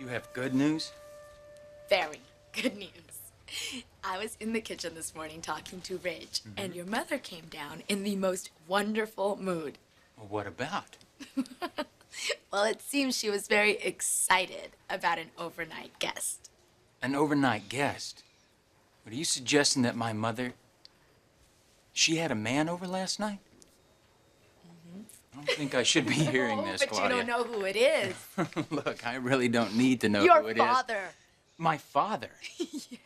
You have good news? Very good news. I was in the kitchen this morning talking to Ridge, and your mother came down in the most wonderful mood. Well, what about? Well, it seems she was very excited about an overnight guest. An overnight guest? What, are you suggesting that my mother... She had a man over last night? I don't think I should be hearing this, but Claudia. you don't know who it is. Look, I really don't need to know Your who it is. father. My father? Yes.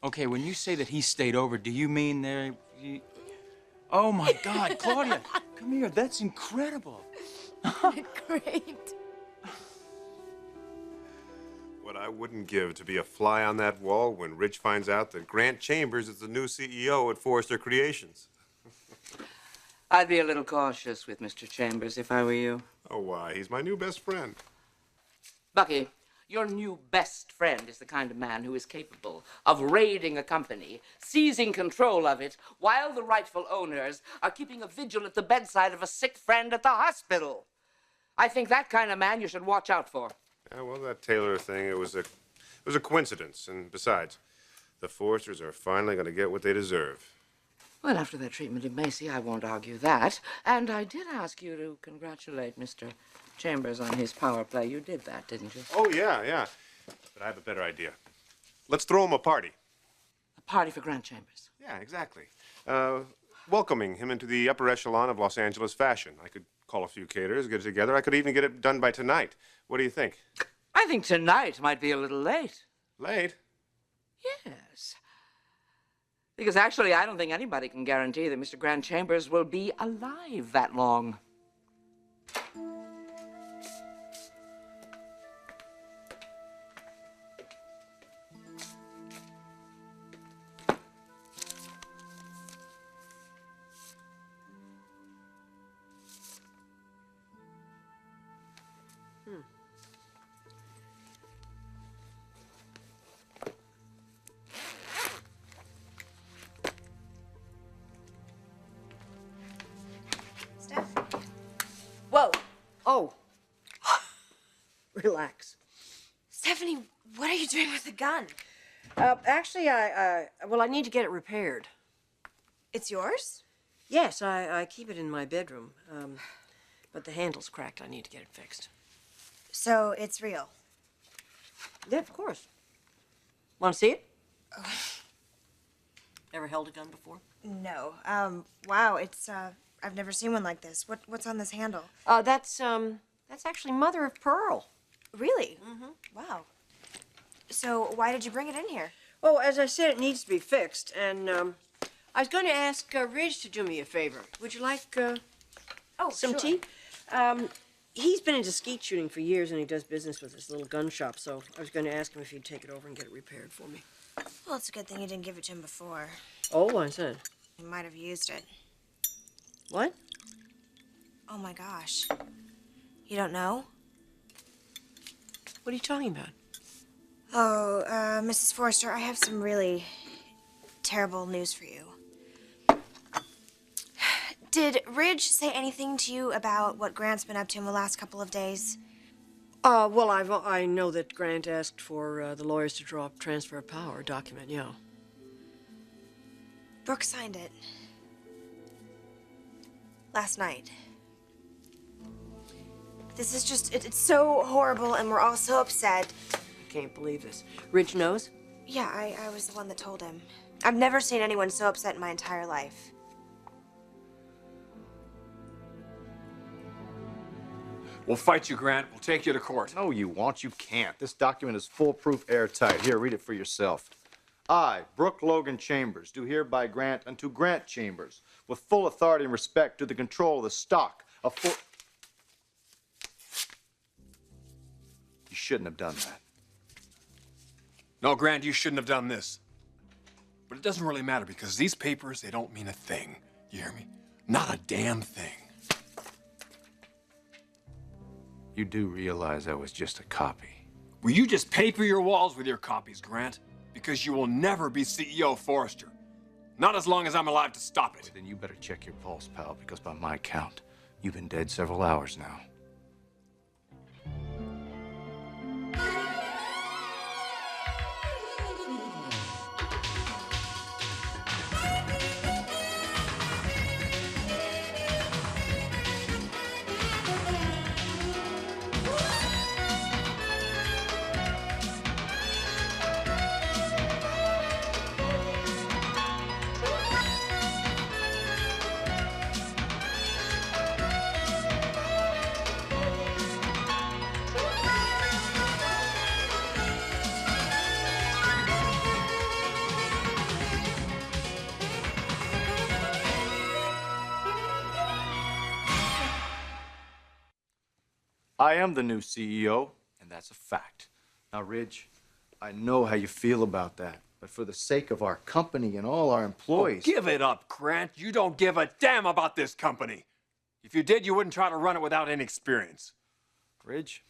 Okay, when you say that he stayed over, do you mean there... Oh, my God, Claudia, come here. That's incredible. Great. What I wouldn't give to be a fly on that wall when Rich finds out that Grant Chambers is the new CEO at Forrester Creations. I'd be a little cautious with Mr. Chambers if I were you. Oh, why? He's my new best friend. Bucky, your new best friend is the kind of man who is capable of raiding a company, seizing control of it, while the rightful owners are keeping a vigil at the bedside of a sick friend at the hospital. I think that kind of man you should watch out for. Yeah, well, that Taylor thing, it was a coincidence. And besides, the Forresters are finally going to get what they deserve. Well, after that treatment of Macy, I won't argue that. And I did ask you to congratulate Mr. Chambers on his power play. You did that, didn't you? Oh, yeah. But I have a better idea. Let's throw him a party. A party for Grant Chambers. Yeah, exactly. Welcoming him into the upper echelon of Los Angeles fashion. I could call a few caterers, get it together. I could even get it done by tonight. What do you think? I think tonight might be a little late. Late? Yes. Because actually, I don't think anybody can guarantee that Mr. Grant Chambers will be alive that long. Whoa. Oh. Relax. Stephanie, what are you doing with the gun? Actually, I need to get it repaired. It's yours? Yes, I keep it in my bedroom. But the handle's cracked. I need to get it fixed. So it's real? Yeah, of course. Want to see it? Ever held a gun before? No. Wow, it's, I've never seen one like this. What's on this handle? That's actually mother of pearl. Really? Mm-hmm. Wow. So why did you bring it in here? Oh, as I said, it needs to be fixed, and, I was going to ask Ridge to do me a favor. Would you like, some sure. tea? He's been into skeet shooting for years, and he does business with his little gun shop, so I was going to ask him if he'd take it over and get it repaired for me. Well, it's a good thing you didn't give it to him before. Oh, why's that? He might have used it. What? Oh, my gosh. You don't know? What are you talking about? Oh, Mrs. Forrester, I have some really terrible news for you. Did Ridge say anything to you about what Grant's been up to in the last couple of days? Well, I know that Grant asked for the lawyers to draw up transfer of power document, yeah. Brooke signed it. Last night. This is just, it's so horrible, and we're all so upset. I can't believe this. Ridge knows? Yeah, I was the one that told him. I've never seen anyone so upset in my entire life. We'll fight you, Grant. We'll take you to court. No, you won't. You can't. This document is foolproof, airtight. Here, read it for yourself. I, Brooke Logan Chambers, do hereby grant unto Grant Chambers, with full authority and respect to the control of the stock of You shouldn't have done that. No, Grant, you shouldn't have done this. But it doesn't really matter because these papers, they don't mean a thing. You hear me? Not a damn thing. You do realize I was just a copy. Will you just paper your walls with your copies, Grant? Because you will never be CEO of Forrester. Not as long as I'm alive to stop it. Then you better check your pulse, pal, because by my count, you've been dead several hours now. I am the new CEO, and that's a fact. Now, Ridge, I know how you feel about that, but for the sake of our company and all our employees... Oh, give it up, Grant. You don't give a damn about this company. If you did, you wouldn't try to run it without any experience. Ridge,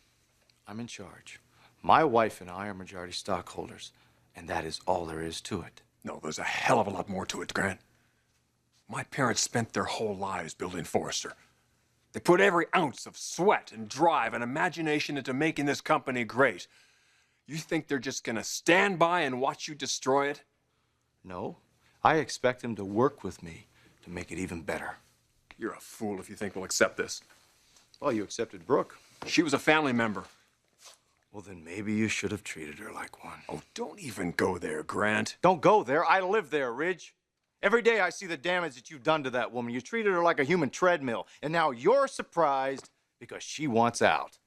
I'm in charge. My wife and I are majority stockholders, and that is all there is to it. No, there's a hell of a lot more to it, Grant. My parents spent their whole lives building Forrester. They put every ounce of sweat and drive and imagination into making this company great. You think they're just gonna stand by and watch you destroy it? No, I expect them to work with me to make it even better. You're a fool if you think we'll accept this. Well, you accepted Brooke. She was a family member. Well, then maybe you should have treated her like one. Oh, don't even go there, Grant. Don't go there. I live there, Ridge. Every day I see the damage that you've done to that woman. You treated her like a human treadmill, and now you're surprised because she wants out.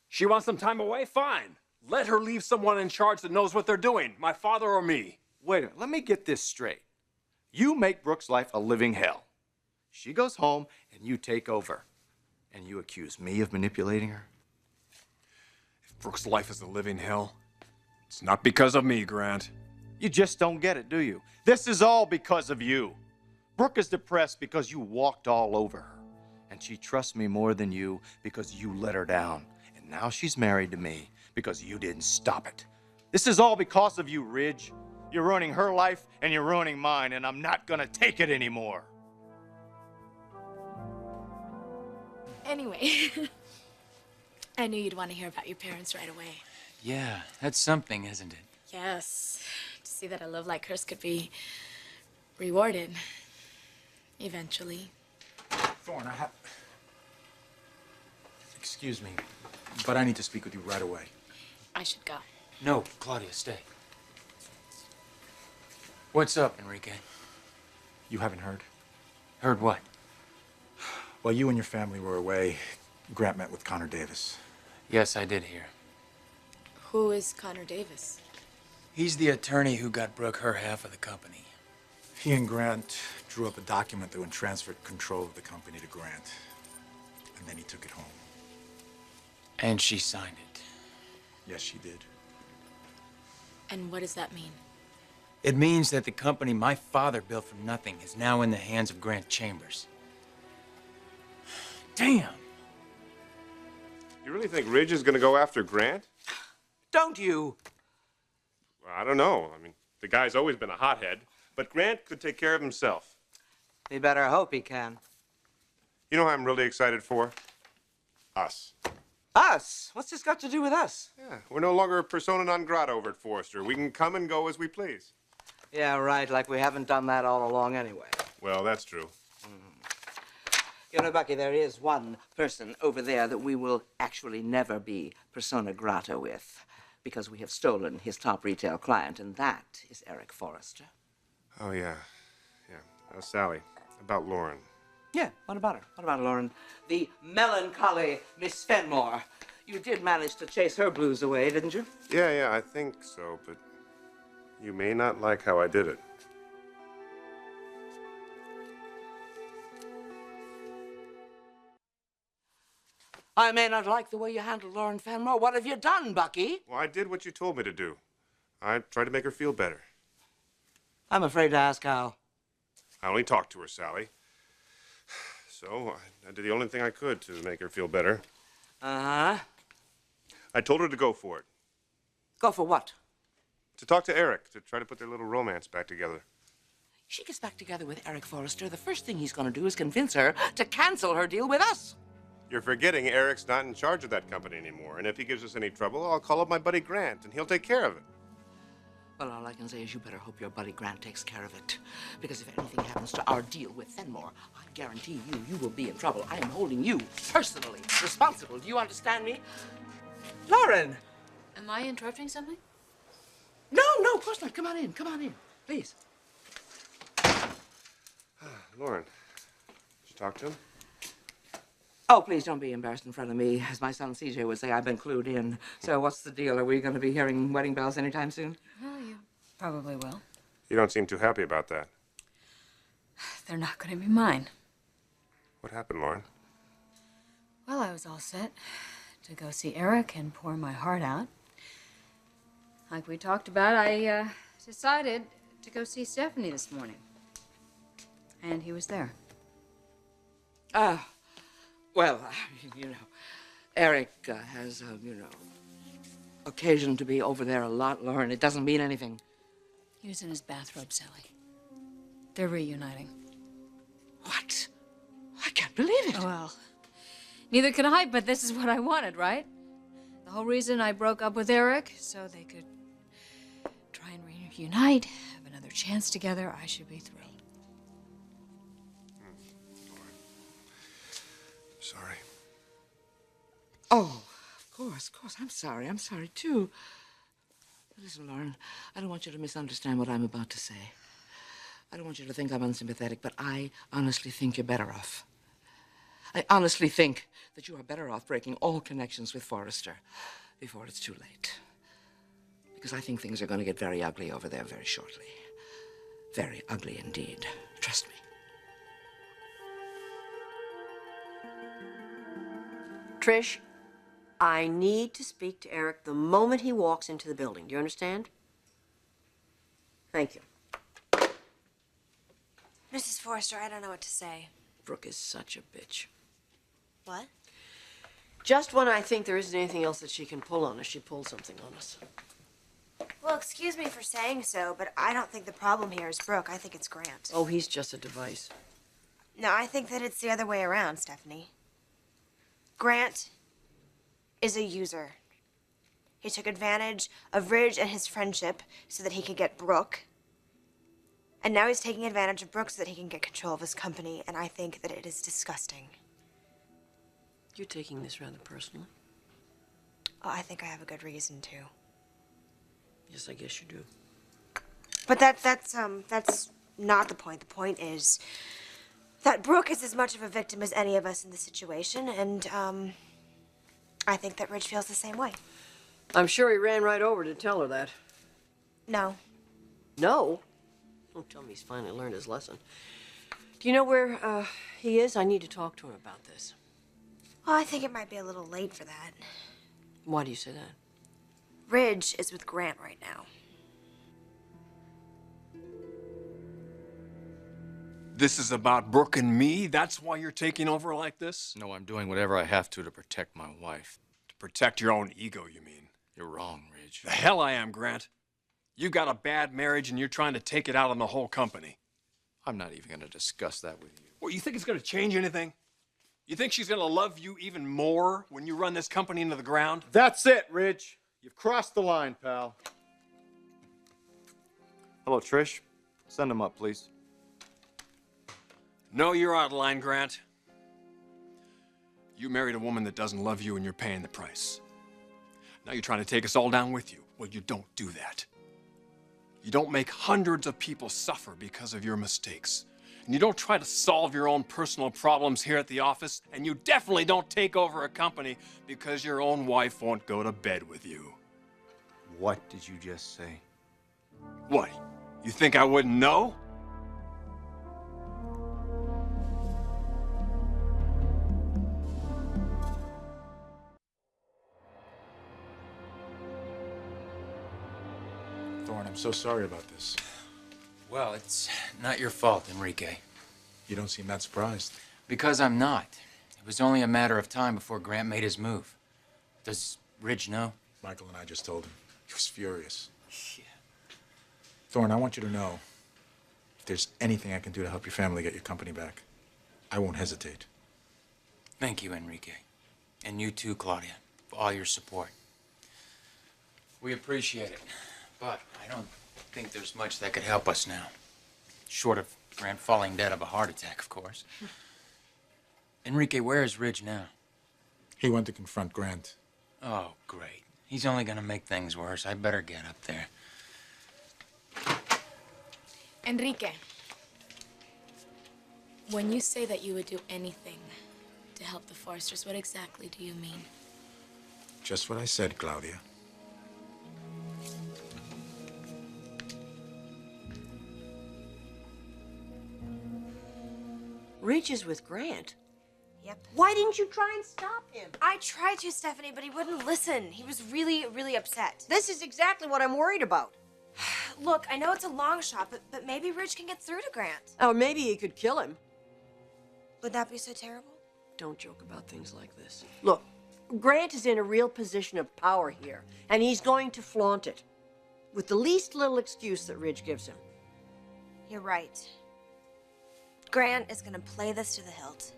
She wants some time away? Fine. Let her leave someone in charge that knows what they're doing, my father or me. Wait a minute, let me get this straight. You make Brooke's life a living hell. She goes home, and you take over. And you accuse me of manipulating her? If Brooke's life is a living hell, it's not because of me, Grant. You just don't get it, do you? This is all because of you. Brooke is depressed because you walked all over her. And she trusts me more than you because you let her down. And now she's married to me because you didn't stop it. This is all because of you, Ridge. You're ruining her life and you're ruining mine, and I'm not gonna take it anymore. Anyway, I knew you'd want to hear about your parents right away. Yeah, that's something, isn't it? Yes, to see that a love like hers could be rewarded eventually. Thorne, I have... Excuse me, but I need to speak with you right away. I should go. No, Claudia, stay. What's up, Enrique? You haven't heard? Heard what? While you and your family were away, Grant met with Connor Davis. Yes, I did hear. Who is Connor Davis? He's the attorney who got Brooke her half of the company. He and Grant drew up a document that would transfer control of the company to Grant. And then he took it home. And she signed it. Yes, she did. And what does that mean? It means that the company my father built from nothing is now in the hands of Grant Chambers. Damn! You really think Ridge is going to go after Grant? Don't you? Well, I don't know. I mean, the guy's always been a hothead, but Grant could take care of himself. He better hope he can. You know what I'm really excited for? Us. Us? What's this got to do with us? Yeah, we're no longer a persona non grata over at Forrester. We can come and go as we please. Yeah, right, like we haven't done that all along anyway. Well, that's true. You know, Bucky, there is one person over there that we will actually never be persona grata with because we have stolen his top retail client, and that is Eric Forrester. Oh, yeah. Yeah. Sally, about Lauren. Yeah, what about her? What about her, Lauren? The melancholy Miss Fenmore. You did manage to chase her blues away, didn't you? Yeah, I think so, but you may not like how I did it. I may not like the way you handled Lauren Fenmore. What have you done, Bucky? Well, I did what you told me to do. I tried to make her feel better. I'm afraid to ask how. I only talked to her, Sally. So I did the only thing I could to make her feel better. Uh-huh. I told her to go for it. Go for what? To talk to Eric, to try to put their little romance back together. She gets back together with Eric Forrester. The first thing he's going to do is convince her to cancel her deal with us. You're forgetting Eric's not in charge of that company anymore, and if he gives us any trouble, I'll call up my buddy Grant, and he'll take care of it. Well, all I can say is you better hope your buddy Grant takes care of it. Because if anything happens to our deal with Fenmore, I guarantee you will be in trouble. I am holding you personally responsible. Do you understand me? Lauren! Am I interrupting something? No, of course not. Come on in, please. Lauren, did you talk to him? Oh, please don't be embarrassed in front of me. As my son CJ would say, I've been clued in. So what's the deal? Are we going to be hearing wedding bells anytime soon? Well, you probably will. You don't seem too happy about that. They're not going to be mine. What happened, Lauren? Well, I was all set. to go see Eric and pour my heart out. Like we talked about, I decided to go see Stephanie this morning. And he was there. Well, you know, Eric has, occasion to be over there a lot, Lauren. It doesn't mean anything. He was in his bathrobe, Sally. They're reuniting. What? I can't believe it. Well, neither can I, but this is what I wanted, right? The whole reason I broke up with Eric, so they could try and reunite, have another chance together. I should be thrilled. Sorry. Oh, of course. I'm sorry, too. Listen, Lauren, I don't want you to misunderstand what I'm about to say. I don't want you to think I'm unsympathetic, but I honestly think you're better off. I honestly think that you are better off breaking all connections with Forrester before it's too late. Because I think things are going to get very ugly over there very shortly. Very ugly indeed. Trust me. Trish, I need to speak to Eric the moment he walks into the building. Do you understand? Thank you. Mrs. Forrester, I don't know what to say. Brooke is such a bitch. What? Just when I think there isn't anything else that she can pull on us, she pulls something on us. Well, excuse me for saying so, but I don't think the problem here is Brooke. I think it's Grant. Oh, he's just a device. No, I think that it's the other way around, Stephanie. Grant is a user. He took advantage of Ridge and his friendship so that he could get Brooke. And now he's taking advantage of Brooke so that he can get control of his company, and I think that it is disgusting. You're taking this rather personally. Oh, I think I have a good reason to. Yes, I guess you do. But that's not the point. The point is that Brooke is as much of a victim as any of us in this situation, and I think that Ridge feels the same way. I'm sure he ran right over to tell her that. No. No? Don't tell me he's finally learned his lesson. Do you know where he is? I need to talk to him about this. Well, I think it might be a little late for that. Why do you say that? Ridge is with Grant right now. This is about Brooke and me? That's why you're taking over like this? No, I'm doing whatever I have to protect my wife. To protect your own ego, you mean? You're wrong, Ridge. The hell I am, Grant. You got a bad marriage and you're trying to take it out on the whole company. I'm not even going to discuss that with you. Well, you think it's going to change anything? You think she's going to love you even more when you run this company into the ground? That's it, Ridge. You've crossed the line, pal. Hello, Trish. Send him up, please. No, you're out of line, Grant. You married a woman that doesn't love you and you're paying the price. Now you're trying to take us all down with you. Well, you don't do that. You don't make hundreds of people suffer because of your mistakes. And you don't try to solve your own personal problems here at the office. And you definitely don't take over a company because your own wife won't go to bed with you. What did you just say? What? You think I wouldn't know? Thorne, I'm so sorry about this. Well, it's not your fault, Enrique. You don't seem that surprised. Because I'm not. It was only a matter of time before Grant made his move. Does Ridge know? Michael and I just told him. He was furious. Yeah. Thorne, I want you to know, if there's anything I can do to help your family get your company back, I won't hesitate. Thank you, Enrique. And you too, Claudia, for all your support. We appreciate it. But I don't think there's much that could help us now. Short of Grant falling dead of a heart attack, of course. Enrique, where is Ridge now? He went to confront Grant. Oh, great. He's only gonna make things worse. I better get up there. Enrique, when you say that you would do anything to help the Forresters, what exactly do you mean? Just what I said, Claudia. Ridge is with Grant. Yep. Why didn't you try and stop him? I tried to, Stephanie, but he wouldn't listen. He was really, really upset. This is exactly what I'm worried about. Look, I know it's a long shot, but maybe Ridge can get through to Grant. Or maybe he could kill him. Would that be so terrible? Don't joke about things like this. Look, Grant is in a real position of power here, and he's going to flaunt it with the least little excuse that Ridge gives him. You're right. Grant is gonna play this to the hilt.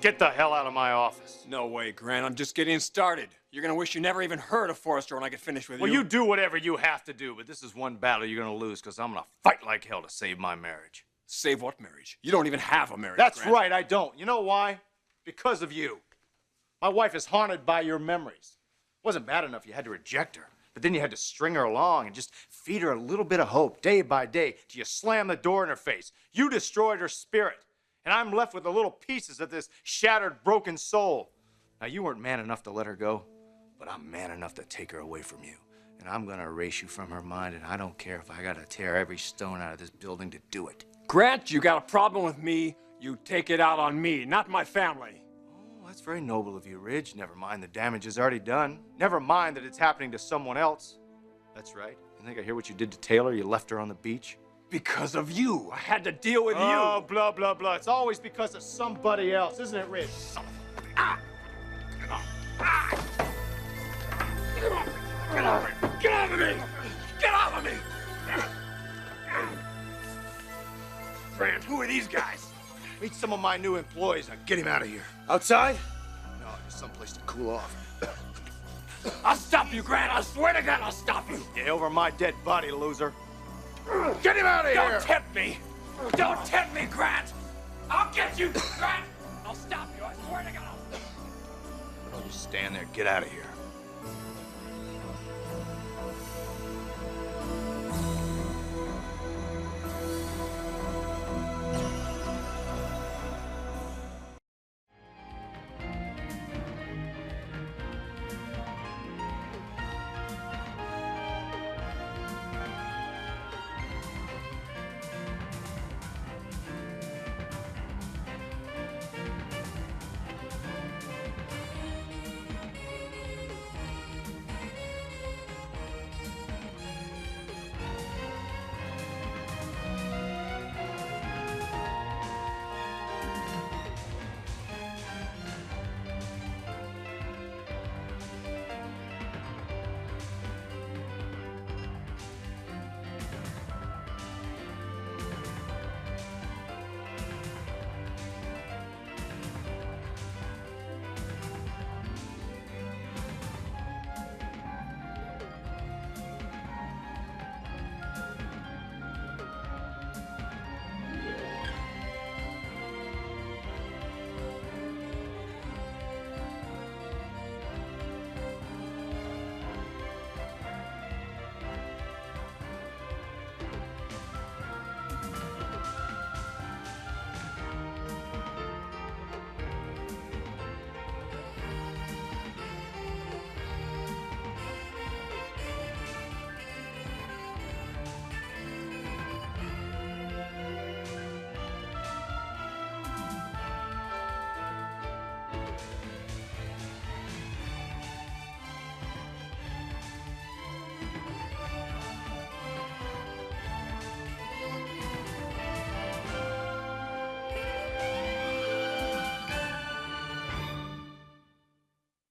Get the hell out of my office. No way, Grant. I'm just getting started. You're gonna wish you never even heard of Forrester when I get finished with Well, you. you do whatever you have to do, but this is one battle you're gonna lose because I'm gonna fight like hell to save my marriage. Save what marriage? You don't even have a marriage, That's Grant. right, I don't. You know why? Because of you. My wife is haunted by your memories. It wasn't bad enough you had to reject her, but then you had to string her along and just feed her a little bit of hope day by day till you slam the door in her face. You destroyed her spirit, and I'm left with the little pieces of this shattered, broken soul. Now, you weren't man enough to let her go, but I'm man enough to take her away from you. And I'm gonna erase you from her mind, and I don't care if I gotta tear every stone out of this building to do it. Grant, you got a problem with me, you take it out on me, not my family. Oh, that's very noble of you, Ridge. Never mind the damage is already done. Never mind that it's happening to someone else. That's right. You think I hear what you did to Taylor? You left her on the beach? Because of you. I had to deal with Oh, you. blah, blah, blah. It's always because of somebody else, isn't it, Ridge? Get off me! Get off of me! Get off of me! Grant, who are these guys? Meet some of my new employees. Now get him out of here. Outside? No, just someplace to cool off. I'll stop you, Grant. I swear to God, I'll stop you. Get over my dead body, loser. Get him out of here! Don't tempt me. Don't tempt me, Grant. I'll get you, Grant. I'll stop you. I swear to God. Don't just stand there. Get out of here.